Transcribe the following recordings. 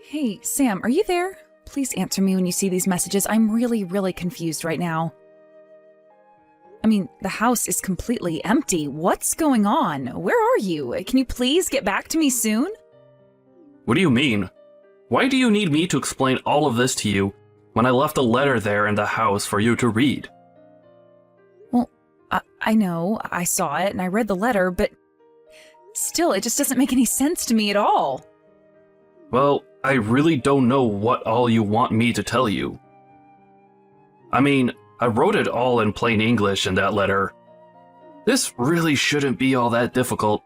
Hey, Sam, are you there? Please answer me when you see these messages. I'm really confused right now. I mean, the house is completely empty. What's going on? Where are you? Can you please get back to me soon? What do you mean? Why do you need me to explain all of this to you when I left a letter there in the house for you to read? Well, I know, I saw it and I read the letter, but still, it just doesn't make any sense to me at all. Well, I really don't know what all you want me to tell you. I mean, I wrote it all in plain English in that letter. This really shouldn't be all that difficult.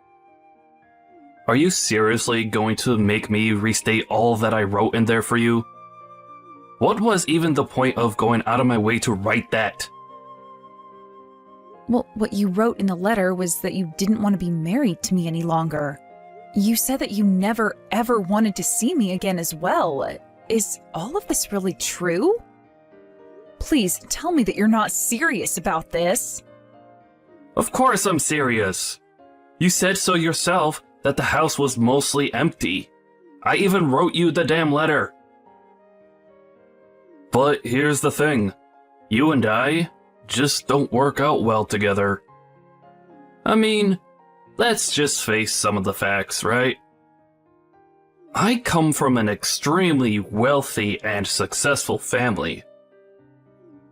Are you seriously going to make me restate all that I wrote in there for you? What was even the point of going out of my way to write that? Well, what you wrote in the letter was that you didn't want to be married to me any longer. You said that you never ever wanted to see me again as well. Is all of this really true? Please tell me that you're not serious about this. Of course I'm serious. You said so yourself that the house was mostly empty. I even wrote you the damn letter. But here's the thing. You and I just don't work out well together. I mean, let's just face some of the facts, right? I come from an extremely wealthy and successful family.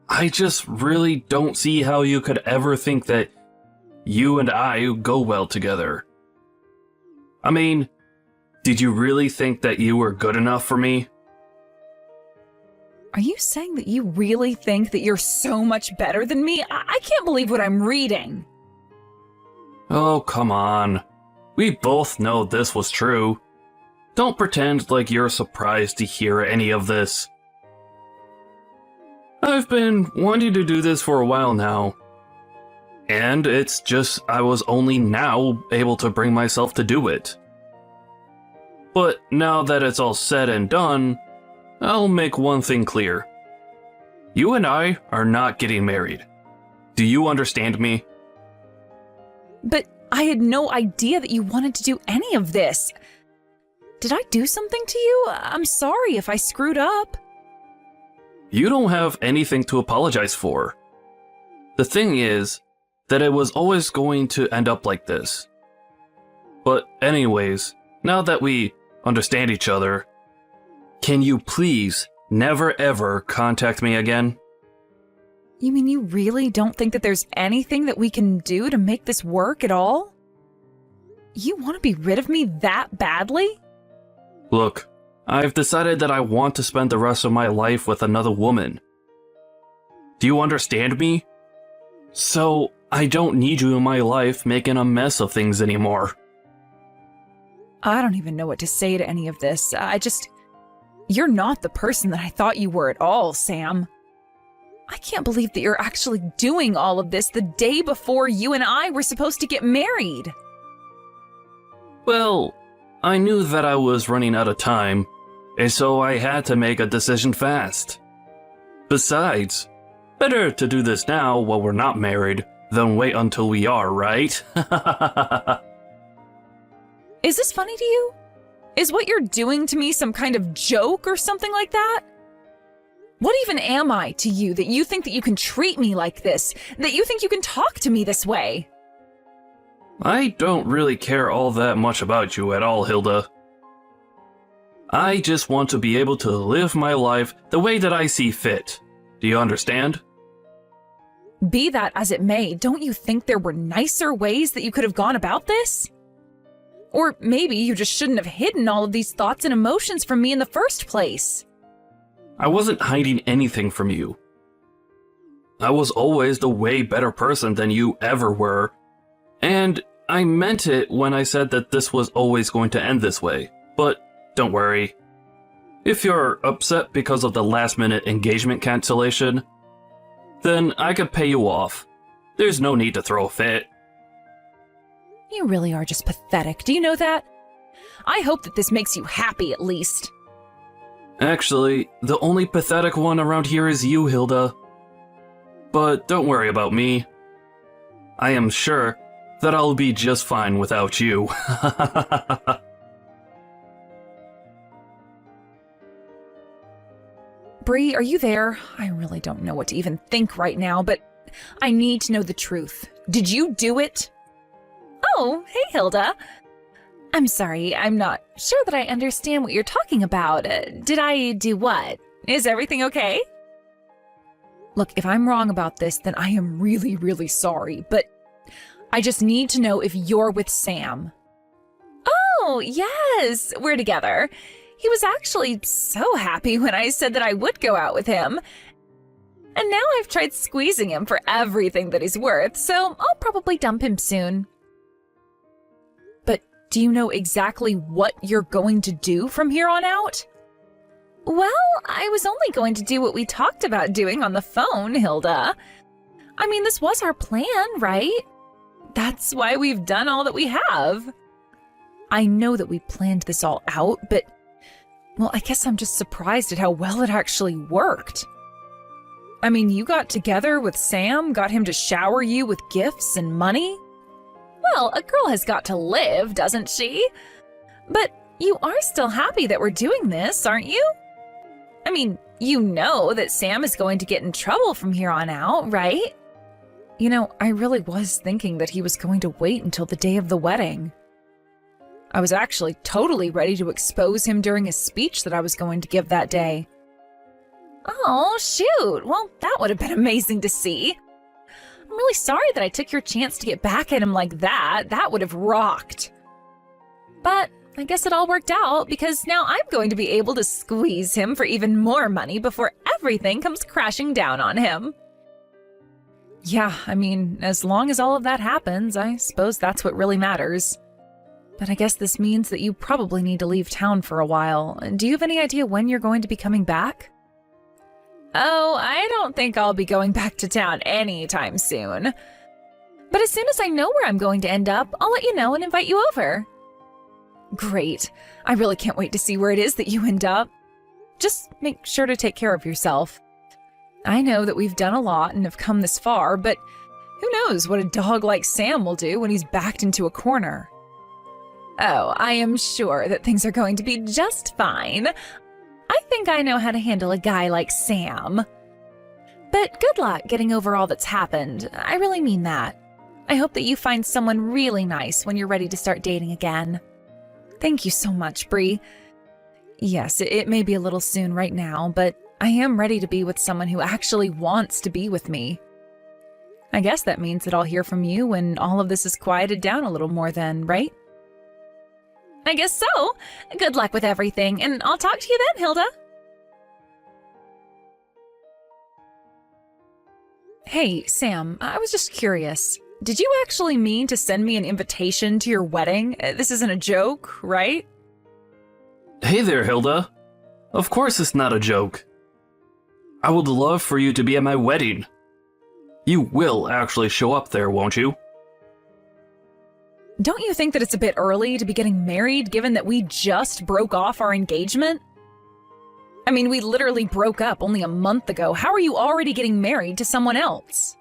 I just really don't see how you could ever think that you and I go well together. I mean, did you really think that you were good enough for me? Are you saying that you really think that you're so much better than me? I can't believe what I'm reading. Oh, come on. We both know this was true. Don't pretend like you're surprised to hear any of this. I've been wanting to do this for a while now. And it's just I was only now able to bring myself to do it. But now that it's all said and done, I'll make one thing clear. You and I are not getting married. Do you understand me? But I had no idea that you wanted to do any of this. Did I do something to you? I'm sorry if I screwed up. You don't have anything to apologize for. The thing is that it was always going to end up like this. But anyways, now that we understand each other, can you please never ever contact me again? You mean you really don't think that there's anything that we can do to make this work at all? You want to be rid of me that badly? Look, I've decided that I want to spend the rest of my life with another woman. Do you understand me? So, I don't need you in my life making a mess of things anymore. I don't even know what to say to any of this. You're not the person that I thought you were at all, Sam. I can't believe that you're actually doing all of this the day before you and I were supposed to get married. Well, I knew that I was running out of time, and so I had to make a decision fast. Besides, better to do this now while we're not married than wait until we are, right? Is this funny to you? Is what you're doing to me some kind of joke or something like that? What even am I to you that you think that you can treat me like this? That you think you can talk to me this way? I don't really care all that much about you at all, Hilda. I just want to be able to live my life the way that I see fit. Do you understand? Be that as it may, don't you think there were nicer ways that you could have gone about this? Or maybe you just shouldn't have hidden all of these thoughts and emotions from me in the first place. I wasn't hiding anything from you. I was always the way better person than you ever were. And I meant it when I said that this was always going to end this way. But don't worry. If you're upset because of the last-minute engagement cancellation, then I could pay you off. There's no need to throw a fit. You really are just pathetic, do you know that? I hope that this makes you happy at least. Actually, the only pathetic one around here is you, Hilda. But don't worry about me. I am sure that I'll be just fine without you. Bree, are you there? I really don't know what to even think right now, but I need to know the truth. Did you do it? Oh, hey, Hilda. I'm sorry, I'm not sure that I understand what you're talking about. Did I do what? Is everything okay? Look, if I'm wrong about this, then I am really, really sorry, but I just need to know if you're with Sam. Oh, yes, we're together. He was actually so happy when I said that I would go out with him. And now I've tried squeezing him for everything that he's worth, so I'll probably dump him soon. But do you know exactly what you're going to do from here on out? Well, I was only going to do what we talked about doing on the phone, Hilda. I mean, this was our plan, right? That's why we've done all that we have. I know that we planned this all out, but, well, I guess I'm just surprised at how well it actually worked. I mean, you got together with Sam, got him to shower you with gifts and money? Well, a girl has got to live, doesn't she? But you are still happy that we're doing this, aren't you? I mean, you know that Sam is going to get in trouble from here on out, right? You know, I really was thinking that he was going to wait until the day of the wedding. I was actually totally ready to expose him during a speech that I was going to give that day. Oh, shoot. Well, that would have been amazing to see. I'm really sorry that I took your chance to get back at him like that. That would have rocked. But I guess it all worked out because now I'm going to be able to squeeze him for even more money before everything comes crashing down on him. Yeah, I mean, as long as all of that happens, I suppose that's what really matters. But I guess this means that you probably need to leave town for a while. Do you have any idea when you're going to be coming back? Oh, I don't think I'll be going back to town anytime soon. But as soon as I know where I'm going to end up, I'll let you know and invite you over. Great. I really can't wait to see where it is that you end up. Just make sure to take care of yourself. I know that we've done a lot and have come this far, but who knows what a dog like Sam will do when he's backed into a corner. Oh, I am sure that things are going to be just fine. I think I know how to handle a guy like Sam. But good luck getting over all that's happened. I really mean that. I hope that you find someone really nice when you're ready to start dating again. Thank you so much, Bree. Yes, it may be a little soon right now, but I am ready to be with someone who actually wants to be with me. I guess that means that I'll hear from you when all of this is quieted down a little more then, right? I guess so. Good luck with everything, and I'll talk to you then, Hilda. Hey, Sam, I was just curious. Did you actually mean to send me an invitation to your wedding? This isn't a joke, right? Hey there, Hilda. Of course it's not a joke. I would love for you to be at my wedding. You will actually show up there, won't you? Don't you think that it's a bit early to be getting married given that we just broke off our engagement? I mean, we literally broke up only a month ago. How are you already getting married to someone else?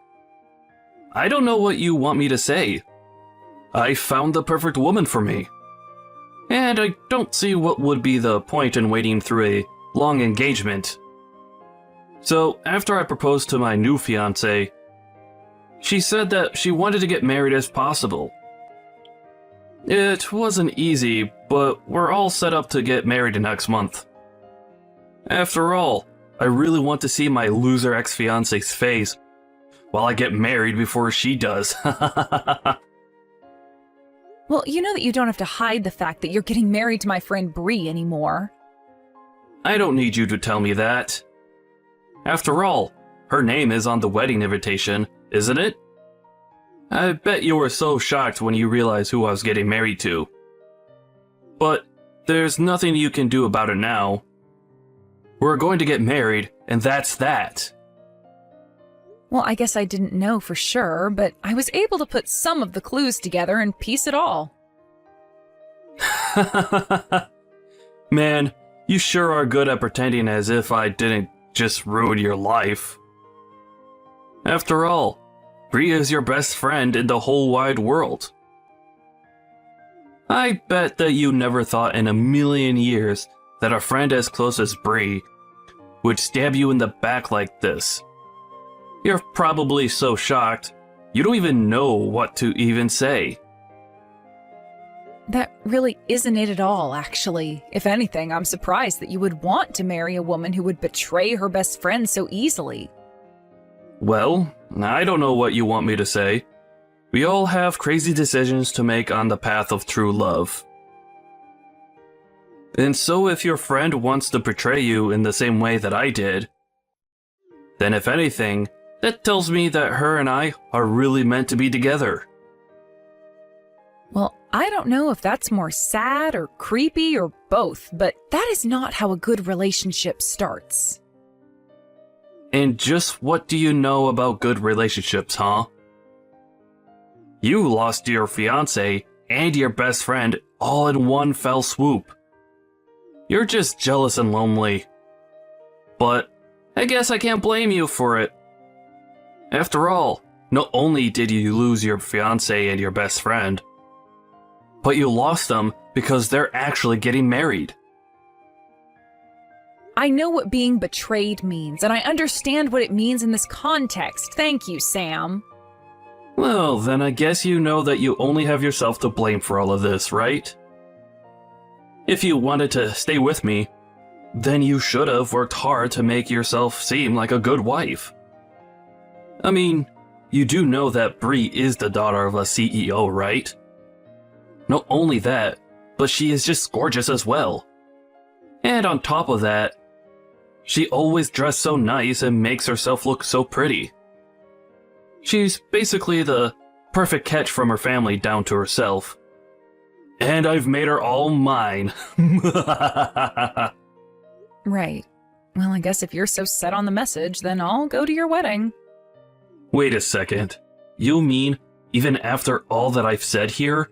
I don't know what you want me to say. I found the perfect woman for me. And I don't see what would be the point in waiting through a long engagement. So, after I proposed to my new fiancé, she said that she wanted to get married as possible. It wasn't easy, but we're all set up to get married next month. After all, I really want to see my loser ex-fiancé's face while I get married before she does. Well, you know that you don't have to hide the fact that you're getting married to my friend Bree anymore. I don't need you to tell me that. After all, her name is on the wedding invitation, isn't it? I bet you were so shocked when you realized who I was getting married to. But there's nothing you can do about it now. We're going to get married, and that's that. Well, I guess I didn't know for sure, but I was able to put some of the clues together and piece it all. Man, you sure are good at pretending as if I didn't just ruin your life. After all, Bree is your best friend in the whole wide world. I bet that you never thought in a million years that a friend as close as Bree would stab you in the back like this. You're probably so shocked, you don't even know what to even say. That really isn't it at all, actually. If anything, I'm surprised that you would want to marry a woman who would betray her best friend so easily. Well, I don't know what you want me to say. We all have crazy decisions to make on the path of true love. And so if your friend wants to betray you in the same way that I did, then if anything, that tells me that her and I are really meant to be together. Well, I don't know if that's more sad or creepy or both, but that is not how a good relationship starts. And just what do you know about good relationships, huh? You lost your fiancé and your best friend all in one fell swoop. You're just jealous and lonely. But I guess I can't blame you for it. After all, not only did you lose your fiancé and your best friend, but you lost them because they're actually getting married. I know what being betrayed means, and I understand what it means in this context. Thank you, Sam. Well, then I guess you know that you only have yourself to blame for all of this, right? If you wanted to stay with me, then you should have worked hard to make yourself seem like a good wife. I mean, you do know that Bree is the daughter of a CEO, right? Not only that, but she is just gorgeous as well. And on top of that, she always dressed so nice and makes herself look so pretty. She's basically the perfect catch from her family down to herself. And I've made her all mine. Right. Well, I guess if you're so set on the message, then I'll go to your wedding. Wait a second. You mean, even after all that I've said here,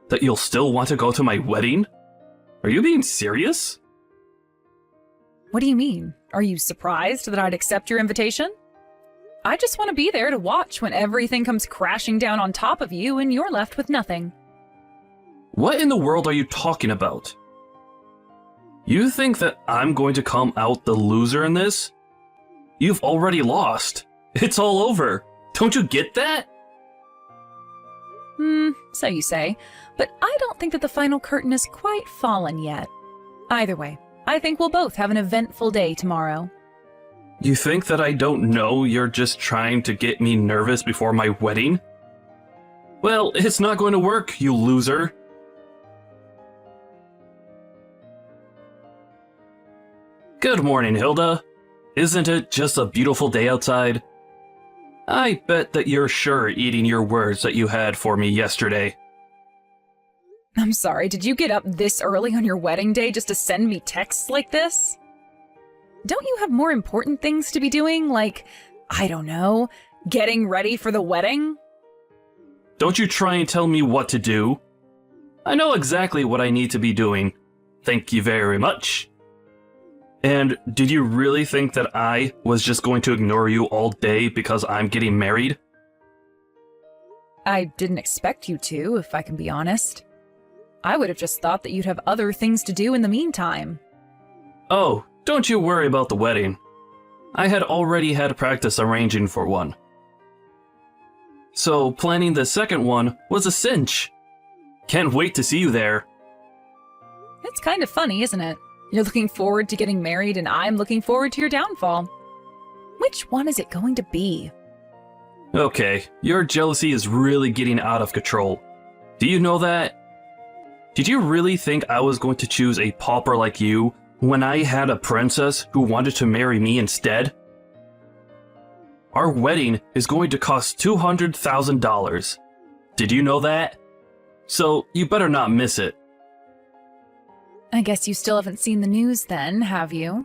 that you'll still want to go to my wedding? Are you being serious? What do you mean? Are you surprised that I'd accept your invitation? I just want to be there to watch when everything comes crashing down on top of you and you're left with nothing. What in the world are you talking about? You think that I'm going to come out the loser in this? You've already lost. It's all over. Don't you get that? So you say, but I don't think that the final curtain is quite fallen yet. Either way, I think we'll both have an eventful day tomorrow. You think that I don't know you're just trying to get me nervous before my wedding? Well, it's not going to work, you loser. Good morning, Hilda. Isn't it just a beautiful day outside? I bet that you're sure eating your words that you had for me yesterday. I'm sorry, did you get up this early on your wedding day just to send me texts like this? Don't you have more important things to be doing, like, I don't know, getting ready for the wedding? Don't you try and tell me what to do. I know exactly what I need to be doing. Thank you very much. And did you really think that I was just going to ignore you all day because I'm getting married? I didn't expect you to, if I can be honest. I would have just thought that you'd have other things to do in the meantime. Oh, don't you worry about the wedding. I had already had practice arranging for one. So planning the second one was a cinch. Can't wait to see you there. It's kind of funny, isn't it? You're looking forward to getting married and I'm looking forward to your downfall. Which one is it going to be? Okay, your jealousy is really getting out of control. Do you know that? Did you really think I was going to choose a pauper like you when I had a princess who wanted to marry me instead? Our wedding is going to cost $200,000. Did you know that? So you better not miss it. I guess you still haven't seen the news then, have you?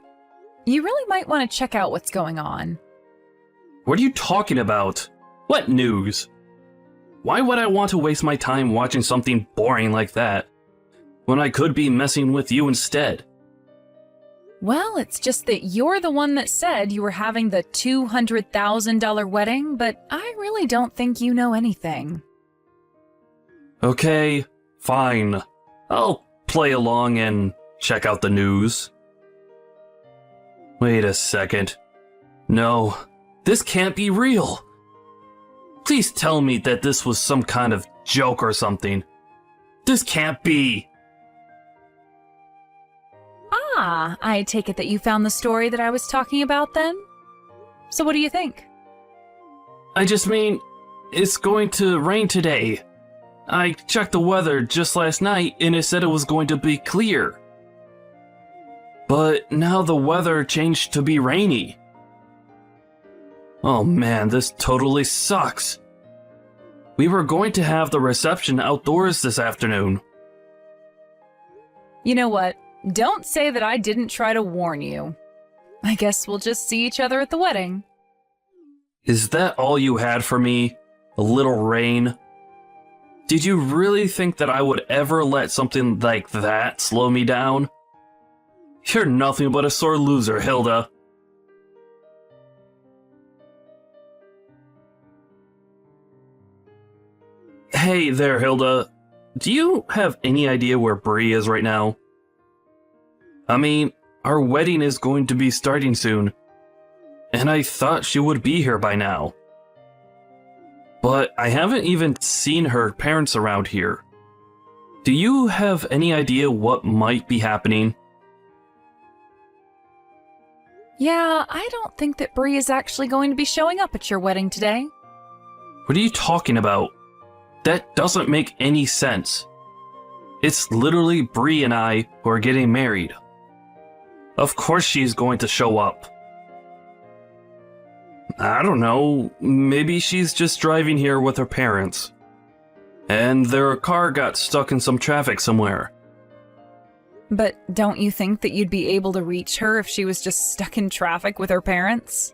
You really might want to check out what's going on. What are you talking about? What news? Why would I want to waste my time watching something boring like that when I could be messing with you instead? Well, it's just that you're the one that said you were having the $200,000 wedding, but I really don't think you know anything. Okay, fine. I'll play along and check out the news. Wait a second. No, this can't be real. Please tell me that this was some kind of joke or something. This can't be. Ah, I take it that you found the story that I was talking about then? So what do you think? I just mean, it's going to rain today. I checked the weather just last night and it said it was going to be clear. But now the weather changed to be rainy. Oh man, this totally sucks. We were going to have the reception outdoors this afternoon. You know what? Don't say that I didn't try to warn you. I guess we'll just see each other at the wedding. Is that all you had for me? A little rain? Did you really think that I would ever let something like that slow me down? You're nothing but a sore loser, Hilda. Hey there, Hilda. Do you have any idea where Bree is right now? I mean, our wedding is going to be starting soon, and I thought she would be here by now. But I haven't even seen her parents around here. Do you have any idea what might be happening? Yeah, I don't think that Bree is actually going to be showing up at your wedding today. What are you talking about? That doesn't make any sense. It's literally Bree and I who are getting married. Of course she's going to show up. I don't know, maybe she's just driving here with her parents. And their car got stuck in some traffic somewhere. But don't you think that you'd be able to reach her if she was just stuck in traffic with her parents?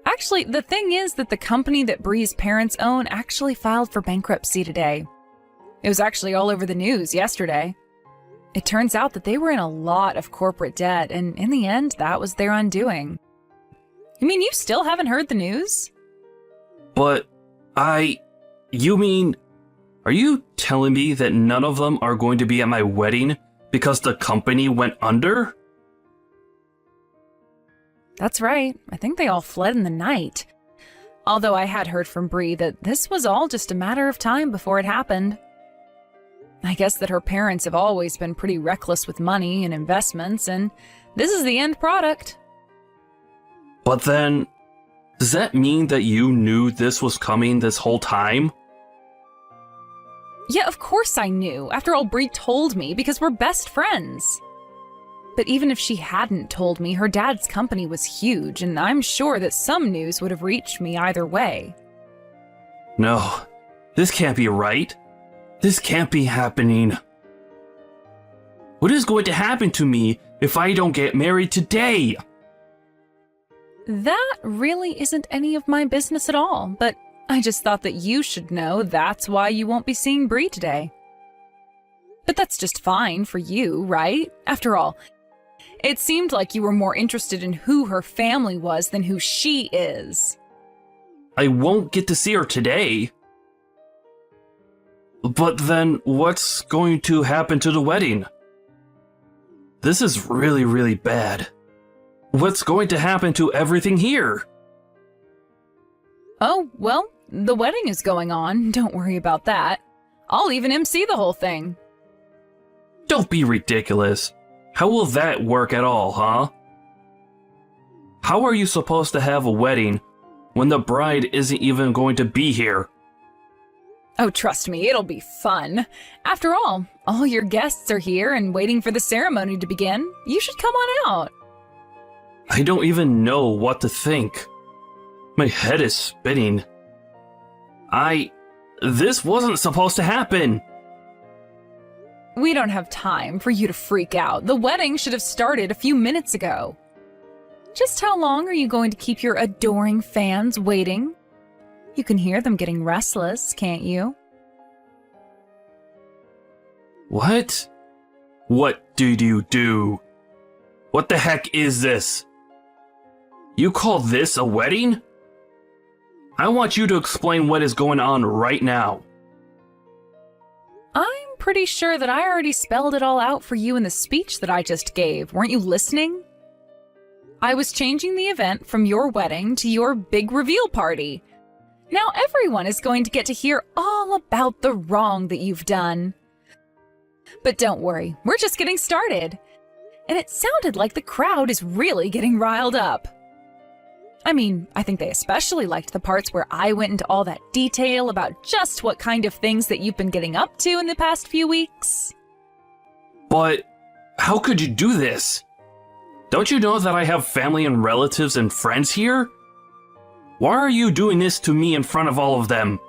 Actually, the thing is that the company that Bree's parents own actually filed for bankruptcy today. It was actually all over the news yesterday. It turns out that they were in a lot of corporate debt, and in the end, that was their undoing. You mean you still haven't heard the news? But you mean, are you telling me that none of them are going to be at my wedding because the company went under? That's right. I think they all fled in the night. Although I had heard from Bree that this was all just a matter of time before it happened. I guess that her parents have always been pretty reckless with money and investments, and this is the end product. But then, does that mean that you knew this was coming this whole time? Yeah, of course I knew. After all, Bree told me because we're best friends. But even if she hadn't told me, her dad's company was huge, and I'm sure that some news would have reached me either way. No, this can't be right. This can't be happening. What is going to happen to me if I don't get married today? That really isn't any of my business at all, but I just thought that you should know that's why you won't be seeing Bree today. But that's just fine for you, right? After all, it seemed like you were more interested in who her family was than who she is. I won't get to see her today. But then what's going to happen to the wedding? This is really, really bad. What's going to happen to everything here? Oh, well, the wedding is going on. Don't worry about that. I'll even MC the whole thing. Don't be ridiculous. How will that work at all, huh? How are you supposed to have a wedding when the bride isn't even going to be here? Oh, trust me, it'll be fun. After all your guests are here and waiting for the ceremony to begin. You should come on out. I don't even know what to think. My head is spinning. This wasn't supposed to happen. We don't have time for you to freak out. The wedding should have started a few minutes ago. Just how long are you going to keep your adoring fans waiting? You can hear them getting restless, can't you? What? What did you do? What the heck is this? You call this a wedding? I want you to explain what is going on right now. I'm pretty sure that I already spelled it all out for you in the speech that I just gave. Weren't you listening? I was changing the event from your wedding to your big reveal party. Now everyone is going to get to hear all about the wrong that you've done. But don't worry, we're just getting started. And it sounded like the crowd is really getting riled up. I mean, I think they especially liked the parts where I went into all that detail about just what kind of things that you've been getting up to in the past few weeks. But how could you do this? Don't you know that I have family and relatives and friends here? Why are you doing this to me in front of all of them?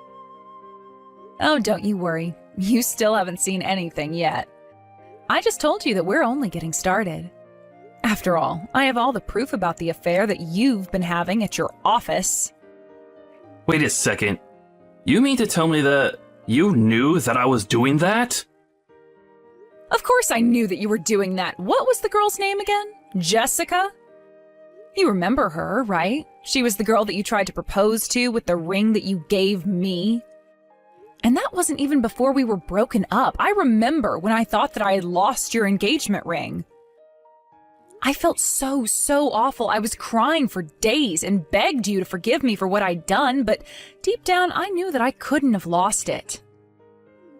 Oh, don't you worry. You still haven't seen anything yet. I just told you that we're only getting started. After all, I have all the proof about the affair that you've been having at your office. Wait a second. You mean to tell me that you knew that I was doing that? Of course I knew that you were doing that. What was the girl's name again? Jessica? You remember her, right? She was the girl that you tried to propose to with the ring that you gave me. And that wasn't even before we were broken up. I remember when I thought that I had lost your engagement ring. I felt so awful. I was crying for days and begged you to forgive me for what I'd done, but deep down I knew that I couldn't have lost it.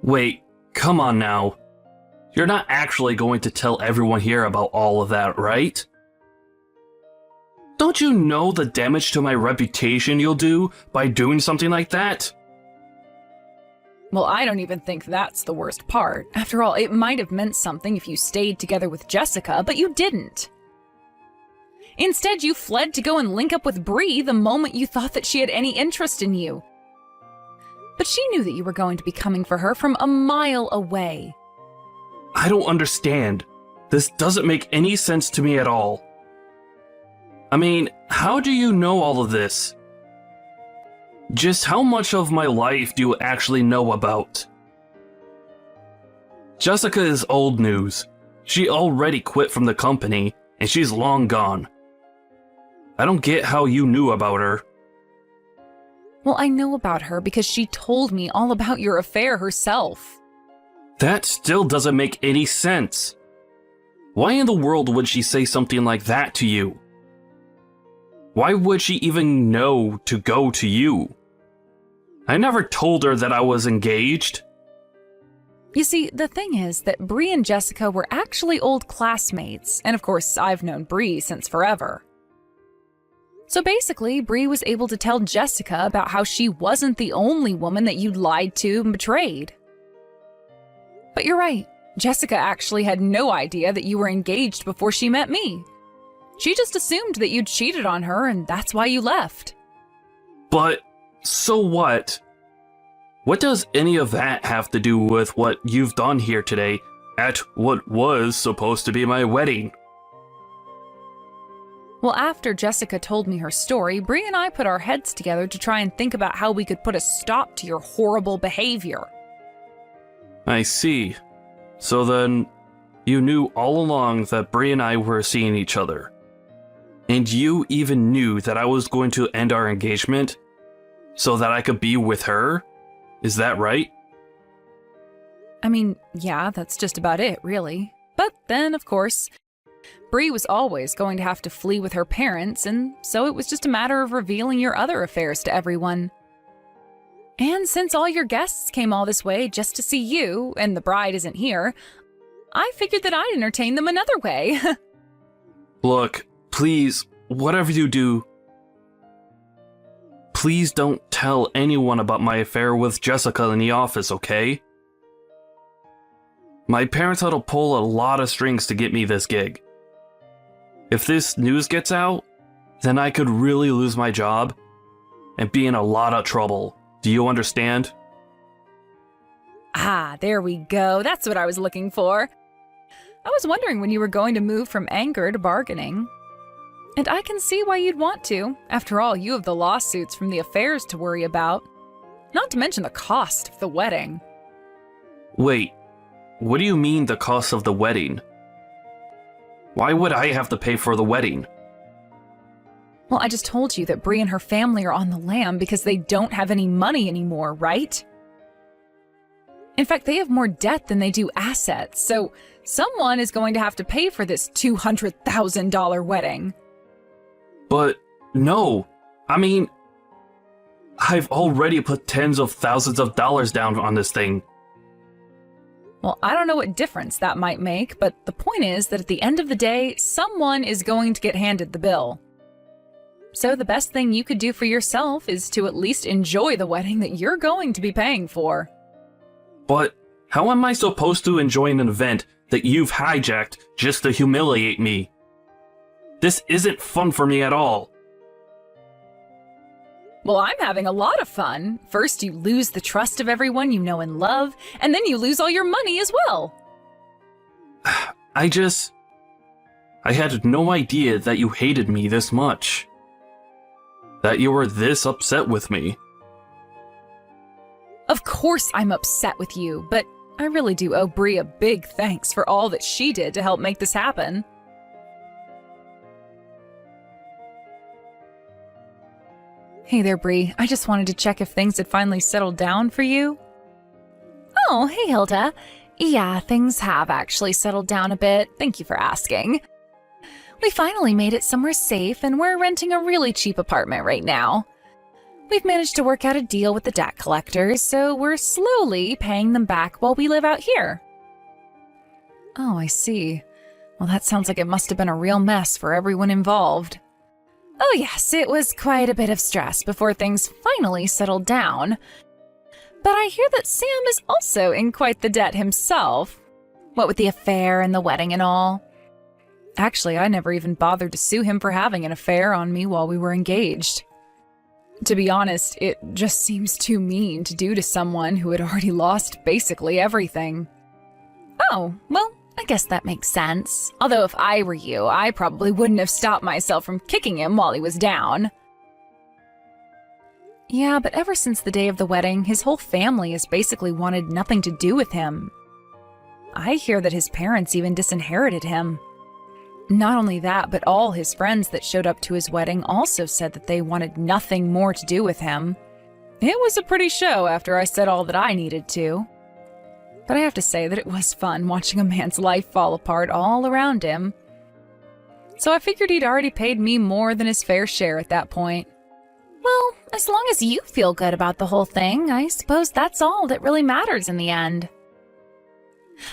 Wait, come on now. You're not actually going to tell everyone here about all of that, right? Don't you know the damage to my reputation you'll do by doing something like that? Well, I don't even think that's the worst part. After all, it might have meant something if you stayed together with Jessica, but you didn't. Instead, you fled to go and link up with Bree the moment you thought that she had any interest in you. But she knew that you were going to be coming for her from a mile away. I don't understand. This doesn't make any sense to me at all. I mean, how do you know all of this? Just how much of my life do you actually know about? Jessica is old news. She already quit from the company, and she's long gone. I don't get how you knew about her. Well, I know about her because she told me all about your affair herself. That still doesn't make any sense. Why in the world would she say something like that to you? Why would she even know to go to you? I never told her that I was engaged. You see, the thing is that Bree and Jessica were actually old classmates, and of course, I've known Bree since forever. So basically, Bree was able to tell Jessica about how she wasn't the only woman that you'd lied to and betrayed. But you're right, Jessica actually had no idea that you were engaged before she met me. She just assumed that you'd cheated on her, and that's why you left. But, so what? What does any of that have to do with what you've done here today at what was supposed to be my wedding? Well, after Jessica told me her story, Bree and I put our heads together to try and think about how we could put a stop to your horrible behavior. I see. So then, you knew all along that Bree and I were seeing each other. And you even knew that I was going to end our engagement so that I could be with her? Is that right? I mean, yeah, that's just about it, really. But then, of course, Bree was always going to have to flee with her parents, and so it was just a matter of revealing your other affairs to everyone. And since all your guests came all this way just to see you, and the bride isn't here, I figured that I'd entertain them another way. Look, please, whatever you do, please don't tell anyone about my affair with Jessica in the office, okay? My parents had to pull a lot of strings to get me this gig. If this news gets out, then I could really lose my job and be in a lot of trouble. Do you understand? Ah, there we go. That's what I was looking for. I was wondering when you were going to move from anger to bargaining. And I can see why you'd want to. After all, you have the lawsuits from the affairs to worry about. Not to mention the cost of the wedding. Wait, what do you mean the cost of the wedding? Why would I have to pay for the wedding? Well, I just told you that Bree and her family are on the lam because they don't have any money anymore, right? In fact, they have more debt than they do assets, so someone is going to have to pay for this $200,000 wedding. But no, I mean, I've already put tens of thousands of dollars down on this thing. Well, I don't know what difference that might make, but the point is that at the end of the day, someone is going to get handed the bill. So the best thing you could do for yourself is to at least enjoy the wedding that you're going to be paying for. But how am I supposed to enjoy an event that you've hijacked just to humiliate me? This isn't fun for me at all. Well, I'm having a lot of fun. First, you lose the trust of everyone you know and love, and then you lose all your money as well. I had no idea that you hated me this much. That you were this upset with me. Of course I'm upset with you, but I really do owe Bree a big thanks for all that she did to help make this happen. Hey there, Bree. I just wanted to check if things had finally settled down for you. Oh, hey, Hilda. Yeah, things have actually settled down a bit. Thank you for asking. We finally made it somewhere safe, and we're renting a really cheap apartment right now. We've managed to work out a deal with the debt collectors, so we're slowly paying them back while we live out here. Oh, I see. Well, that sounds like it must have been a real mess for everyone involved. Oh yes, it was quite a bit of stress before things finally settled down. But I hear that Sam is also in quite the debt himself. What with the affair and the wedding and all. Actually, I never even bothered to sue him for having an affair on me while we were engaged. To be honest, it just seems too mean to do to someone who had already lost basically everything. Oh, well, I guess that makes sense. Although if I were you, I probably wouldn't have stopped myself from kicking him while he was down. Yeah, but ever since the day of the wedding, his whole family has basically wanted nothing to do with him. I hear that his parents even disinherited him. Not only that, but all his friends that showed up to his wedding also said that they wanted nothing more to do with him. It was a pretty show after I said all that I needed to. But I have to say that it was fun watching a man's life fall apart all around him. So I figured he'd already paid me more than his fair share at that point. Well, as long as you feel good about the whole thing, I suppose that's all that really matters in the end.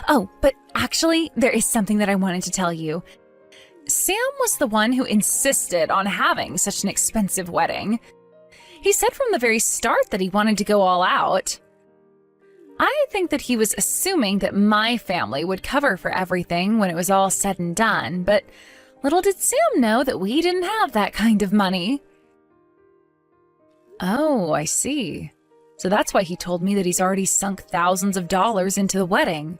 Oh, but actually, there is something that I wanted to tell you. Sam was the one who insisted on having such an expensive wedding. He said from the very start that he wanted to go all out. I think that he was assuming that my family would cover for everything when it was all said and done, but little did Sam know that we didn't have that kind of money. Oh, I see. So that's why he told me that he's already sunk thousands of dollars into the wedding.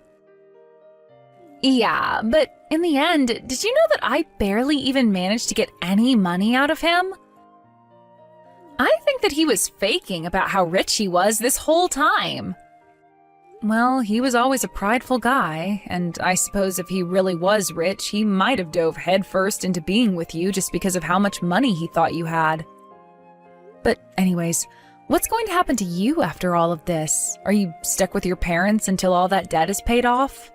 Yeah, but in the end, did you know that I barely even managed to get any money out of him? I think that he was faking about how rich he was this whole time. Well, he was always a prideful guy, and I suppose if he really was rich, he might have dove headfirst into being with you just because of how much money he thought you had. But anyways, what's going to happen to you after all of this? Are you stuck with your parents until all that debt is paid off?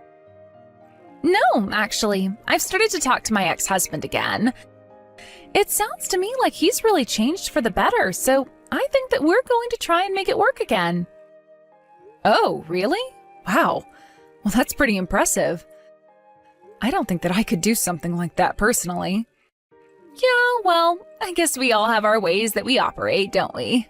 No, actually, I've started to talk to my ex-husband again. It sounds to me like he's really changed for the better, so I think that we're going to try and make it work again. Oh, really? Wow. Well, that's pretty impressive. I don't think that I could do something like that personally. Yeah, well, I guess we all have our ways that we operate, don't we?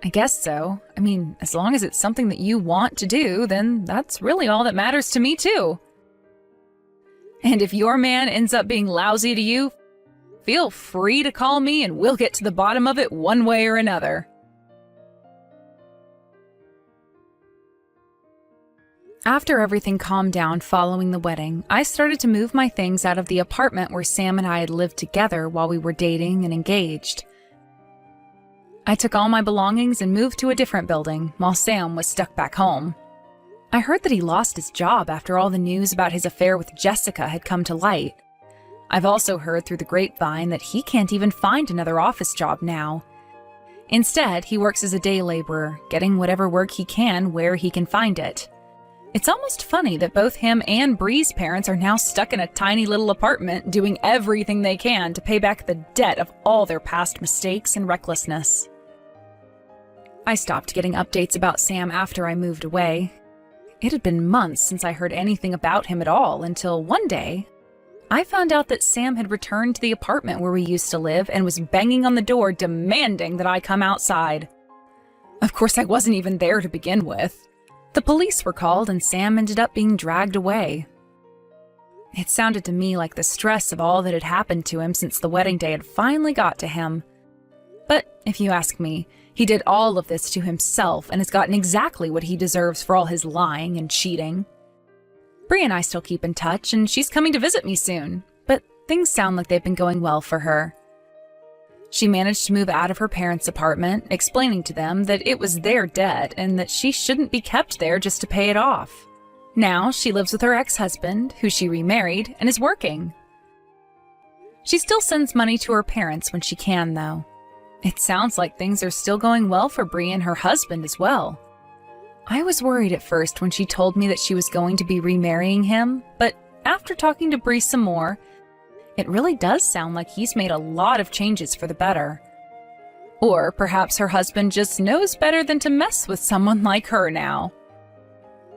I guess so. I mean, as long as it's something that you want to do, then that's really all that matters to me too. And if your man ends up being lousy to you, feel free to call me and we'll get to the bottom of it one way or another. After everything calmed down following the wedding, I started to move my things out of the apartment where Sam and I had lived together while we were dating and engaged. I took all my belongings and moved to a different building while Sam was stuck back home. I heard that he lost his job after all the news about his affair with Jessica had come to light. I've also heard through the grapevine that he can't even find another office job now. Instead, he works as a day laborer, getting whatever work he can where he can find it. It's almost funny that both him and Bree's parents are now stuck in a tiny little apartment doing everything they can to pay back the debt of all their past mistakes and recklessness. I stopped getting updates about Sam after I moved away. It had been months since I heard anything about him at all until one day, I found out that Sam had returned to the apartment where we used to live and was banging on the door demanding that I come outside. Of course, I wasn't even there to begin with. The police were called and Sam ended up being dragged away. It sounded to me like the stress of all that had happened to him since the wedding day had finally got to him. But if you ask me, he did all of this to himself and has gotten exactly what he deserves for all his lying and cheating. Bree and I still keep in touch, and she's coming to visit me soon, but things sound like they've been going well for her. She managed to move out of her parents' apartment, explaining to them that it was their debt and that she shouldn't be kept there just to pay it off. Now she lives with her ex-husband, who she remarried, and is working. She still sends money to her parents when she can, though. It sounds like things are still going well for Bree and her husband as well. I was worried at first when she told me that she was going to be remarrying him, but after talking to Bree some more, it really does sound like he's made a lot of changes for the better. Or perhaps her husband just knows better than to mess with someone like her now.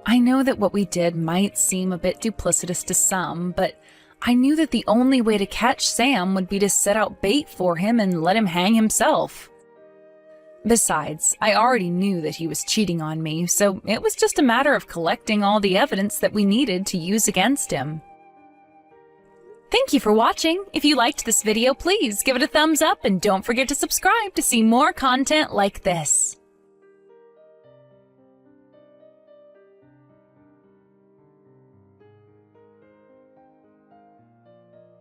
I know that what we did might seem a bit duplicitous to some, but I knew that the only way to catch Sam would be to set out bait for him and let him hang himself. Besides, I already knew that he was cheating on me, so it was just a matter of collecting all the evidence that we needed to use against him. Thank you for watching. If you liked this video, please give it a thumbs up and don't forget to subscribe to see more content like this.